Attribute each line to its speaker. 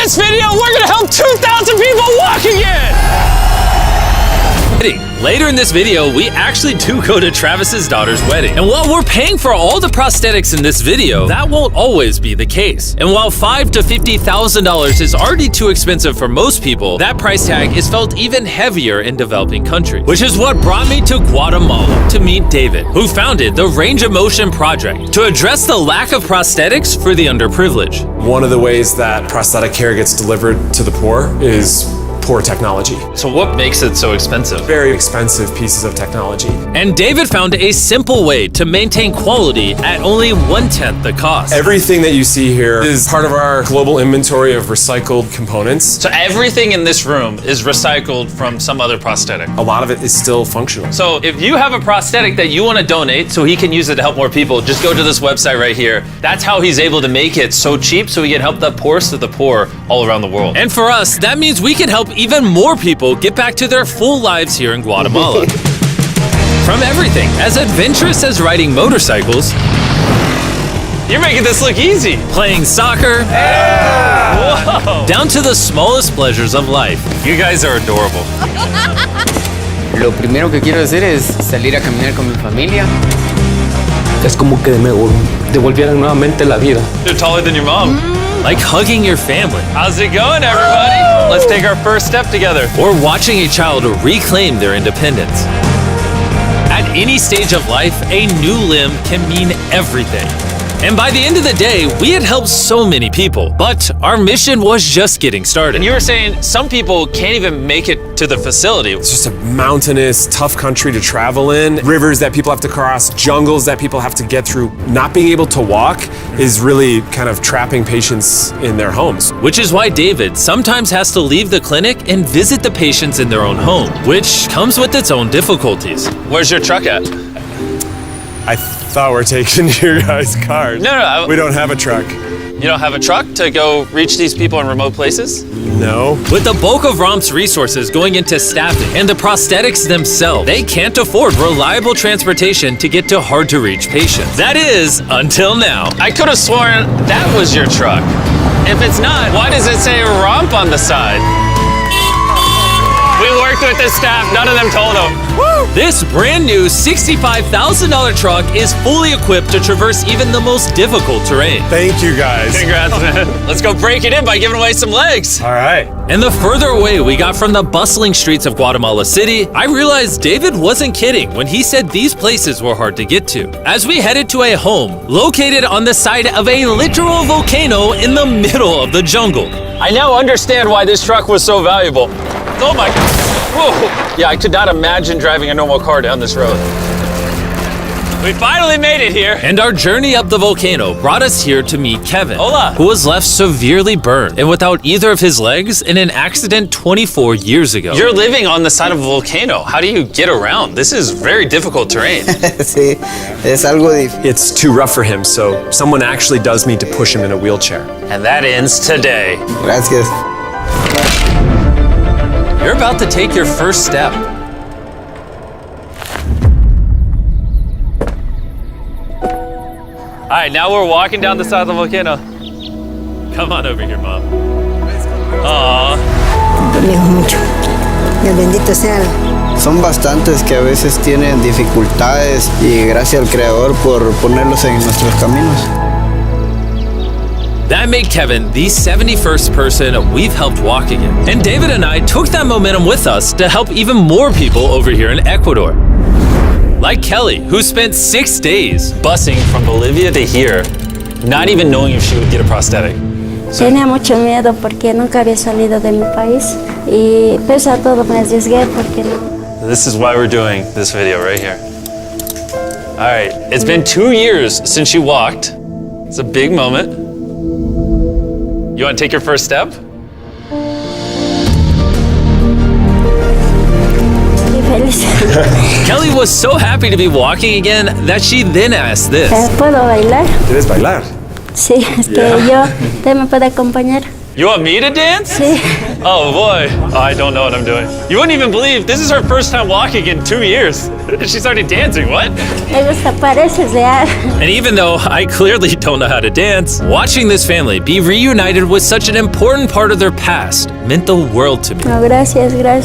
Speaker 1: this video, we're gonna help 2,000 people walk again! Later in this video, we actually do go to Travis's daughter's wedding. And while we're paying for all the prosthetics in this video, that won't always be the case. And while $5,000 to $50,000 is already too expensive for most people, that price tag is felt even heavier in developing countries. Which is what brought me to Guatemala to meet David, who founded the Range of Motion Project to address the lack of prosthetics for the underprivileged.
Speaker 2: One of the ways that prosthetic care gets delivered to the poor is poor technology.
Speaker 1: So what makes it so expensive?
Speaker 2: Very expensive pieces of technology.
Speaker 1: And David found a simple way to maintain quality at only 1/10 the cost.
Speaker 2: Everything that you see here is part of our global inventory of recycled components.
Speaker 1: So everything in this room is recycled from some other prosthetic.
Speaker 2: A lot of it is still functional.
Speaker 1: So if you have a prosthetic that you want to donate so he can use it to help more people, just go to this website right here. That's how he's able to make it so cheap so he can help the poorest of the poor all around the world. And for us, that means we can help even more people get back to their full lives here in Guatemala. From everything as adventurous as riding motorcycles, you're making this look easy, playing soccer, whoa, down to the smallest pleasures of life. You guys are adorable.
Speaker 3: Lo primero que quiero hacer es salir a caminar con mi familia.
Speaker 4: Es como que me devolvieran nuevamente la vida.
Speaker 1: You're taller than your mom. Like hugging your family. How's it going, everybody? Let's take our first step together. Or watching a child reclaim their independence. At any stage of life, a new limb can mean everything. And by the end of the day, we had helped so many people, but our mission was just getting started. And you were saying some people can't even make it to the facility.
Speaker 2: It's just a mountainous, tough country to travel in. Rivers that people have to cross, jungles that people have to get through. Not being able to walk is really kind of trapping patients in their homes.
Speaker 1: Which is why David sometimes has to leave the clinic and visit the patients in their own home, which comes with its own difficulties. Where's your truck at?
Speaker 2: I thought we're taking your guys' cars.
Speaker 1: No.
Speaker 2: We don't have a truck.
Speaker 1: You don't have a truck to go reach these people in remote places?
Speaker 2: No.
Speaker 1: With the bulk of ROM's resources going into staffing and the prosthetics themselves, they can't afford reliable transportation to get to hard-to-reach patients. That is, until now. I could have sworn that was your truck. If it's not, why does it say ROMP on the side? We worked with the staff, none of them told them. Woo! This brand new $65,000 truck is fully equipped to traverse even the most difficult terrain.
Speaker 2: Thank you, guys.
Speaker 1: Congrats, man. Let's go break it in by giving away some legs.
Speaker 2: All right.
Speaker 1: And the further away we got from the bustling streets of Guatemala City, I realized David wasn't kidding when he said these places were hard to get to. As we headed to a home located on the side of a literal volcano in the middle of the jungle. I now understand why this truck was so valuable. Oh my God. Whoa. Yeah, I could not imagine driving a normal car down this road. We finally made it here. And our journey up the volcano brought us here to meet Kevin. Hola. Who was left severely burned and without either of his legs in an accident 24 years ago. You're living on the side of a volcano. How do you get around? This is very difficult terrain.
Speaker 5: Sí, es algo difícil.
Speaker 2: It's too rough for him, so someone actually does need to push him in a wheelchair.
Speaker 1: And that ends today.
Speaker 5: Gracias.
Speaker 1: You're about to take your first step. All right, now we're walking down the side of the volcano. Come on over here, Mom. Aww.
Speaker 6: Mucho. Dios bendito sea.
Speaker 5: Son bastantes que a veces tienen dificultades y gracias al Creador por ponerlos en nuestros caminos.
Speaker 1: That made Kevin the 71st person we've helped walk again. And David and I took that momentum with us to help even more people over here in Ecuador. Like Kelly, who spent 6 days busing from Bolivia to here, not even knowing if she would get a prosthetic.
Speaker 7: Tenía mucho miedo porque nunca había salido de mi país y pese a todo me arriesgué porque no.
Speaker 1: This is why we're doing this video right here. All right, it's been 2 years since she walked. It's a big moment. You want to take your first step? Kelly was so happy to be walking again that she then asked this.
Speaker 7: ¿Puedo bailar?
Speaker 2: ¿Quieres bailar?
Speaker 7: Sí, es que yo, ¿usted me puede acompañar?
Speaker 1: You want me to dance?
Speaker 7: Sí.
Speaker 1: Oh boy, I don't know what I'm doing. You wouldn't even believe this is her first time walking in 2 years. She started dancing, what?
Speaker 7: Me gusta, pareces real.
Speaker 1: And even though I clearly don't know how to dance, watching this family be reunited with such an important part of their past meant the world to me.
Speaker 7: No, gracias, gracias.